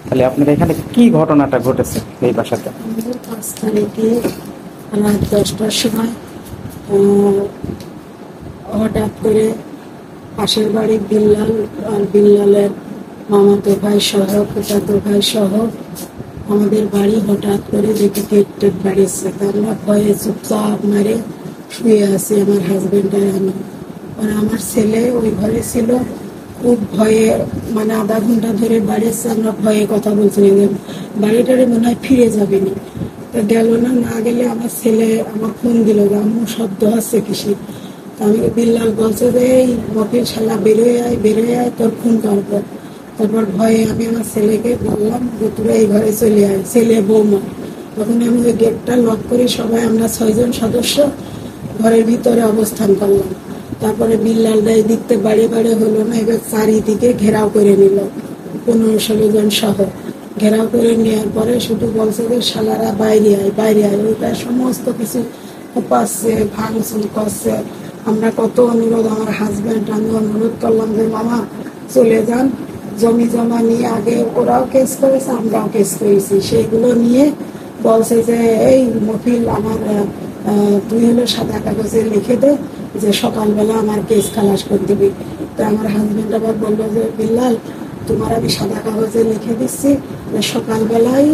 তাহলে আপনার এখানে কি ঘটনাটা ঘটেছে এই বাসাতে? আমাদের 5 তারিখে রাত 10টার সময় আহ, হঠাৎ করে পাশের বাড়ির বিল্লাল আর বিল্লালের মামাতো ভাই সহ ফুফাতো ভাই সহ আমাদের বাড়ি হঠাৎ করে দেখে গেট টেট বাড়িয়েছে। আমরা ভয়ে চুপচাপ মারে শুয়ে আছি, আমার হাজবেন্ড আর আমি। আর আমার ছেলে ওই ঘরে ছিল, খুব ভয়ে, মানে আধা ঘন্টা ধরে বাড়িয়েছে। আমরা ভয়ে কথা বলছি না, বাড়িটারে মনে হয় ফিরে যাবে না। তো গেল না, না গেলে আমার ছেলে আমার ফোন দিল যে আম্মু শব্দ হচ্ছে কিসে। আমি বিল্লাল বলছে যে এই মফিল শালা বেরোয় আয় তোর ফোন করবো। তারপর ভয়ে আমি আমার ছেলেকে বললাম যে তোরা এই ঘরে চলে আয়, ছেলে বৌমা। তখন আমি ওই গেটটা লক করে সবাই আমরা 6 জন সদস্য ঘরের ভিতরে অবস্থান করলাম। তারপরে বিল্লাল দায় দেখতে বাড়ি হলো না, এবার চারিদিকে ঘেরাও করে নিল 15-16 জন সহ। ঘেরাও করে নেওয়ার পরে শুধু বলছে যে শালারা বাইরে আয়। ওইটা সমস্ত কিছু উপাসছে, ভাঙচুর করছে। আমরা কত অনুরোধ, আমার হাজব্যান্ড আমি অনুরোধ করলাম যে মামা চলে যান, জমি জমা নিয়ে আগে ওরাও কেস করেছে আমরাও কেস করেছি, সেইগুলো নিয়ে বলছে যে এই মফিল আমার তুই হলো সাদা কাগজে লিখে দে যে সকালবেলা আমার কেস খালাস করে দিবি। তো আমার হাজব্যান্ড আবার বললো যে বিল্লাল তোমার আমি সাদা কাগজে লিখে দিচ্ছি যে সকালবেলায়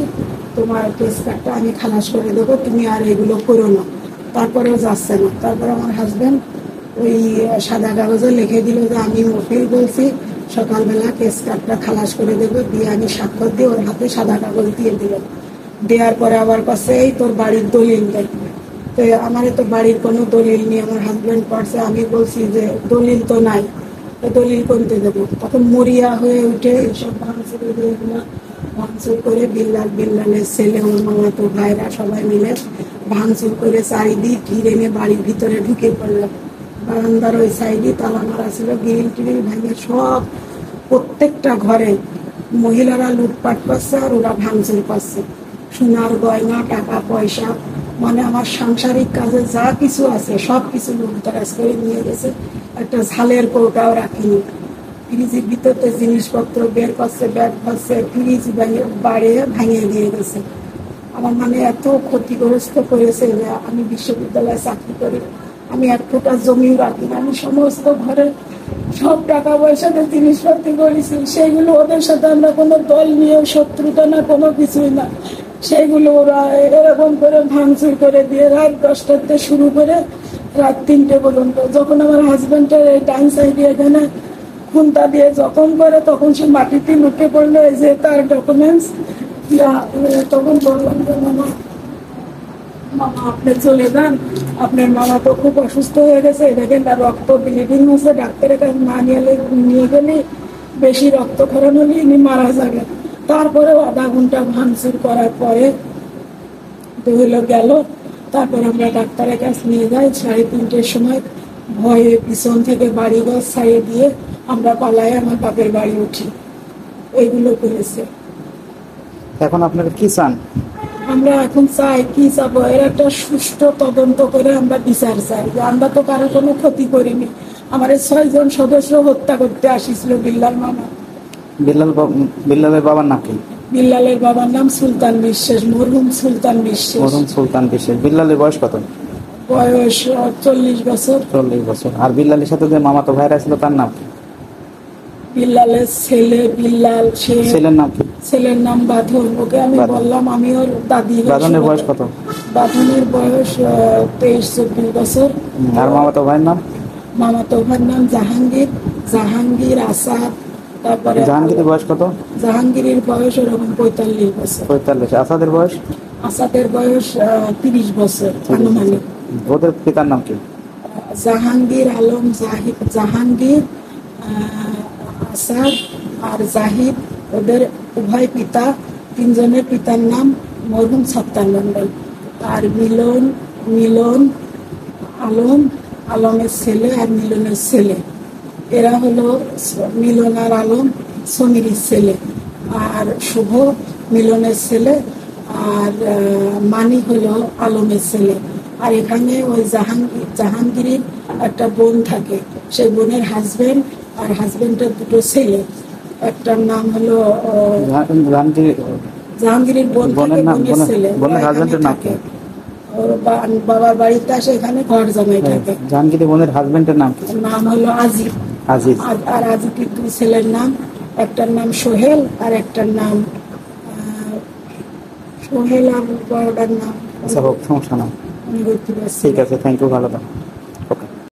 তোমার কেস কার্ডটা আমি খালাস করে দেবো, তুমি আর এগুলো করো না। তারপরেও যাচ্ছে না। তারপরে আমার হাজব্যান্ড ওই সাদা কাগজে লিখে দিল যে আমি মফিল বলছি সকালবেলা কেস কার্ডটা খালাস করে দেবো, দিয়ে আমি স্বাক্ষর দিয়ে ওর হাতে সাদা কাগজ দিয়ে দিল। দেওয়ার পরে আবার কাছে এই তোর বাড়ির দলিল দেয়। তো আমার তো বাড়ির কোনো দলিল নেই। আমার হাজব্যান্ড পারছে, আমি বলছি যে দলিল তো নাই, তো দলিল করতে দেবো। তখন মরিয়া হয়ে উঠে এইসব ভাঙচুর করে বিল্লালের ছেলে ওর মামাতো ভাইরা সবাই মিলে ভাঙচুর করে চারিদিক ঘিরে নিয়ে বাড়ির ভিতরে ঢুকে পড়লো। বারান্দার ওই সাইডে তালা মারা ছিল, গ্রিল টিরিল ভেঙে সব প্রত্যেকটা ঘরে মহিলারা লুটপাট করছে আর ওরা ভাঙচুর করছে। সোনার গয়না, টাকা পয়সা, মানে আমার সাংসারিক কাজে যা কিছু আছে সব কিছু লুটতরাজ করে নিয়ে গেছে। একটা ঝালের কৌটাও রাখিনি। ফ্রিজের ভিতরে জিনিসপত্র বের করছে, ব্যাগ করছে, ফ্রিজ ভাঙিয়ে দিয়ে গেছে। আমার মানে এত ক্ষতিগ্রস্ত করেছে যে আমি বিশ্ববিদ্যালয়ে চাকরি করি, আমি 1 ফুটা জমিও রাখি না। আমি সমস্ত ঘরে সব টাকা পয়সাতে জিনিসপত্র করেছি, সেইগুলো ওদের সাথে আমরা কোনো দল নিয়েও শত্রুতা না, কোনো কিছুই না। সেইগুলো ওরা এরকম করে ভাঙচুর করে দিয়ে রাত 10টাতে শুরু করে রাত 3টে পর্যন্ত। যখন আমার হাজব্যান্ডের এই ডান সাইডে এখানে খুন্তা দিয়ে জখম করে, তখন সে মাটিতে লুটে পড়লো, এই যে তার ডকুমেন্টস। তখন বললাম যে মামা আপনি চলে যান, আপনার মামা তো খুব অসুস্থ হয়ে গেছে, দেখেন তার রক্ত ব্লিডিং হচ্ছে, ডাক্তারের কাছে না নিয়ে গেলে বেশি রক্তক্ষরণ হলে ইনি মারা যাবে। তারপরেও আধা ঘন্টা ভাঙচুর করার পরে হলো গেল। তারপর আমরা ডাক্তারের কাছে নিয়ে যাই 3:30টার সময়। ভয়ে পিছন থেকে বাড়ি ঘর ছাড়িয়ে দিয়ে আমরা পালাই আমার বাপের বাড়ি উঠি। এইগুলো করেছে। এখন আপনারা কি চান? আমরা এখন চাই, কি চাবো, এর একটা সুষ্ঠু তদন্ত করে আমরা বিচার চাই। যে আমরা তো কারো কোনো ক্ষতি করিনি। আমার 6 জন সদস্য হত্যা করতে আসিছিল বিল্লাল মামা। বিল্লালের বাবার নাম কি? বিল্লালের বাবার নাম সুলতান বিশ্বাস, মরহুম সুলতান বিশ্বাস। বিল্লালের বয়স কত? বয়স 40 বছর। 40 বছর। আর বিল্লালের সাথে যে মামাতো ভাইরা ছিল তার নাম কি? বিল্লালের ছেলে বিল্লাল, ছেলের নাম কি? ছেলের নাম বাঁধন। ওকে আমি বললাম আমি ওর দাদি। বাঁধনের বয়স কত? বাঁধনের বয়স 23-24 বছর। আর মামাতো ভাইয়ের নাম? মামাতো ভাইয়ের নাম জাহাঙ্গীর আসাদ। তারপরে জাহাঙ্গীরের বয়স কত? জাহাঙ্গীরের বয়স ওরকম 45 বছর। 45। আসাদের বয়স? আসাদের বয়স 30 বছর আনুমানিক। ওদের পিতার নাম কি? জাহাঙ্গীর আলম, জাহাঙ্গীর আসাদ আর জাহিদ, ওদের উভয় পিতা। 3 জনের পিতার নাম মরহুম সত্তার মন্ডল। আর মিলন আলমের ছেলে আর মিলনের ছেলে, এরা হলো মিলন আর আলম সমীরের ছেলে, আর শুভ মিলনের ছেলে, আর মানি হলো আলমের ছেলে। আর এখানে ওই জাহাঙ্গীরের একটা বোন থাকে, সেই বোনের হাজবেন্ড আর হাজবেন্ডের 2টো ছেলে। একটার নাম হলো জাহাঙ্গীর জাহাঙ্গীরের বোন বোনের থাকে, নাম বোনের ছেলে, ও বোনের এখানে হাজবেন্ডের নাম কি? থাকে। ওর বাবার বাড়িতে আসে, এখানে ঘর জমাই থাকে। জাহাঙ্গীর বোনের হাজবেন্ডের নাম কি? ওর নাম হলো আজিজ। আজিজ। আর আজিজের দুই ছেলের নাম, একটার নাম সোহেল আর একটার নাম সোহেল, আর বড়টার নাম আচ্ছা হোক, সমস্যা না। আমি বলতে পারছি ঠিক না। আছে, থ্যাংক ইউ, ভালো থাকো।